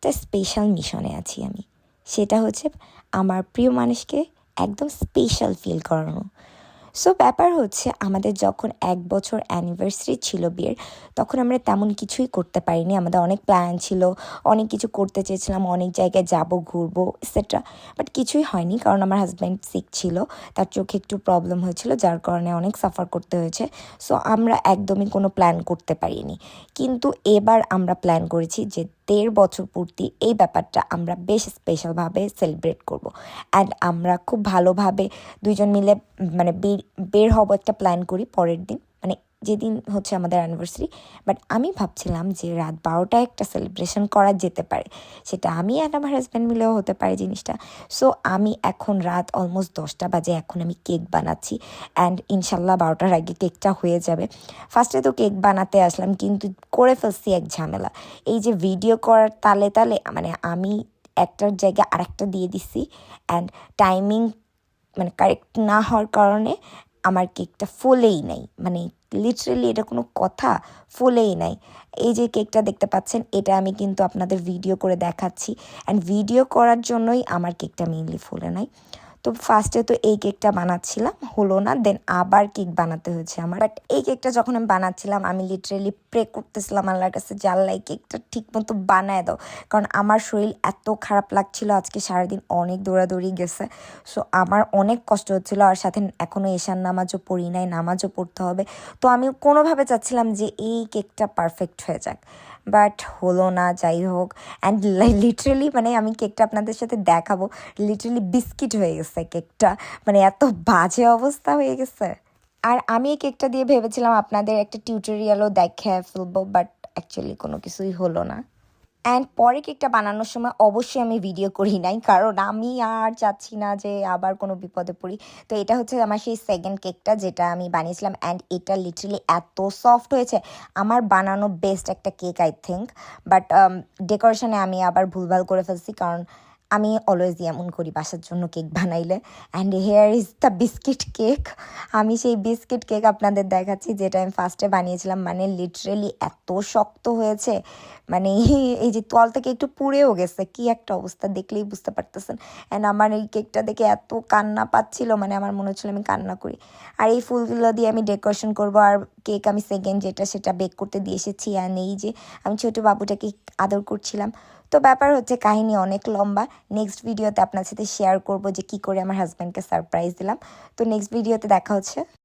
একটা স্পেশাল মিশনে আছি আমি। সেটা হচ্ছে আমার প্রিয় মানুষকে একদম স্পেশাল ফিল করানো। সো ব্যাপার হচ্ছে আমাদের যখন 1 বছর অ্যানিভার্সারি ছিল বিয়ের, তখন আমরা তেমন কিছুই করতে পারিনি। আমাদের অনেক প্ল্যান ছিল, অনেক কিছু করতে চেয়েছিলাম, অনেক জায়গায় যাব, ঘুরবো এটসেট্রা। বাট কিছুই হয়নি, কারণ আমার হাজব্যান্ড সিক ছিল, তার চোখে একটু প্রবলেম হয়েছিল, যার কারণে অনেক সাফার করতে হয়েছে। সো আমরা একদমই কোনো প্ল্যান করতে পারিনি। কিন্তু এবার আমরা প্ল্যান করেছি যে 1.5 বছর পূর্তি এই ব্যাপারটা আমরা বেশ স্পেশালভাবে সেলিব্রেট করব। অ্যান্ড আমরা খুব ভালোভাবে দুইজন মিলে মানে বের হব একটা প্ল্যান করি পরের দিন, মানে যেদিন হচ্ছে আমাদের অ্যানিভার্সারি। বাট আমি ভাবছিলাম যে রাত 12টায় একটা সেলিব্রেশন করা যেতে পারে, সেটা আমি আর আমার হাজব্যান্ড মিলেও হতে পারে জিনিসটা। সো আমি এখন রাত অলমোস্ট 10টা বাজে, এখন আমি কেক বানাচ্ছি অ্যান্ড ইনশাল্লাহ 12টার আগে কেকটা হয়ে যাবে। ফার্স্টে তো কেক বানাতে আসলাম, কিন্তু করে ফেলছি এক ঝামেলা। এই যে ভিডিও করার তালে তালে মানে আমি একটার জায়গায় আরেকটা দিয়ে দিছি, অ্যান্ড টাইমিং মানে কারেক্ট না হওয়ার কারণে আমার কেকটা ফোলেই নাই। মানে লিটারেলি এটা কোনো কথা, ফোলেই নাই। এই যে কেকটা দেখতে পাচ্ছেন, এটা আমি কিন্তু আপনাদের ভিডিও করে দেখাচ্ছি, অ্যান্ড ভিডিও করার জন্যই আমার কেকটা মেইনলি ফোলে নাই। তো ফার্স্টে তো এই কেকটা বানাচ্ছিলাম, হলো না, দেন আবার কেক বানাতে হয়েছে আমার। বাট এই কেকটা যখন আমি বানাচ্ছিলাম, আমি লিটারেলি প্রে করতেছিলাম আল্লাহর কাছে যে আল্লাহ এই কেকটা ঠিক মতো বানায় দাও, কারণ আমার শরীর এত খারাপ লাগছিল, আজকে সারাদিন অনেক দৌড়াদৌড়ি গেছে। সো আমার অনেক কষ্ট হচ্ছিলো, আর সাথে এখনও এশার নামাজও পড়ি নাই, নামাজও পড়তে হবে। তো আমি কোনোভাবে চাচ্ছিলাম যে এই কেকটা পারফেক্ট হয়ে যাক, বাট হলো না। যাই হোক, অ্যান্ড লিটারেলি মানে আমি কেকটা আপনাদের সাথে দেখাবো, লিটারেলি বিস্কিট হয়ে গেছে কেকটা, মানে এত বাজে অবস্থা হয়ে গেছে। আর আমি এই কেকটা দিয়ে ভেবেছিলাম আপনাদের একটা টিউটোরিয়ালও দেখে ফেলবো, বাট অ্যাকচুয়ালি কোনো কিছুই হলো না। অ্যান্ড পরে কেকটা বানানোর সময় অবশ্যই আমি ভিডিও করি নাই, কারণ আমি আর চাচ্ছি না যে আবার কোনো বিপদে পড়ি। তো এটা হচ্ছে আমার সেই সেকেন্ড কেকটা যেটা আমি বানিয়েছিলাম, অ্যান্ড এটা লিটারেলি এত সফট হয়েছে, আমার বানানো বেস্ট একটা কেক আই থিঙ্ক। বাট ডেকোরেশনে আমি আবার ভুলভাল করে ফেলছি, কারণ আমি অলওয়েজই এমন করি বাসার জন্য কেক বানাইলে। And hair is the biscuit cake. আমি সেই বিস্কিট কেক আপনাদের দেখাচ্ছি যেটা আমি ফার্স্টে বানিয়েছিলাম। মানে লিটারেলি এত শক্ত হয়েছে, মানে এই যে তল থেকে একটু পুড়েও গেছে, কি একটা অবস্থা দেখলেই বুঝতে পারতেছেন। অ্যান্ড আমার এই কেকটা দেখে এত কান্না পাচ্ছিল, মানে আমার মনে হচ্ছিলো আমি কান্না করি। আর এই ফুলগুলো দিয়ে আমি ডেকোরেশন করব, আর কেক আমি সেকেন্ড যেটা সেটা বেক করতে দিয়ে এসেছি। অ্যান্ড এই যে আমি ছোটো বাবুটাকে আদর করছিলাম। তো ব্যাপার হচ্ছে কাহিনী অনেক লম্বা, নেক্সট ভিডিওতে আপনার সাথে শেয়ার করব যে কী করে আমার হাজব্যান্ডকে সারপ্রাইজ দিলাম। তো নেক্সট ভিডিওতে দেখা হচ্ছে।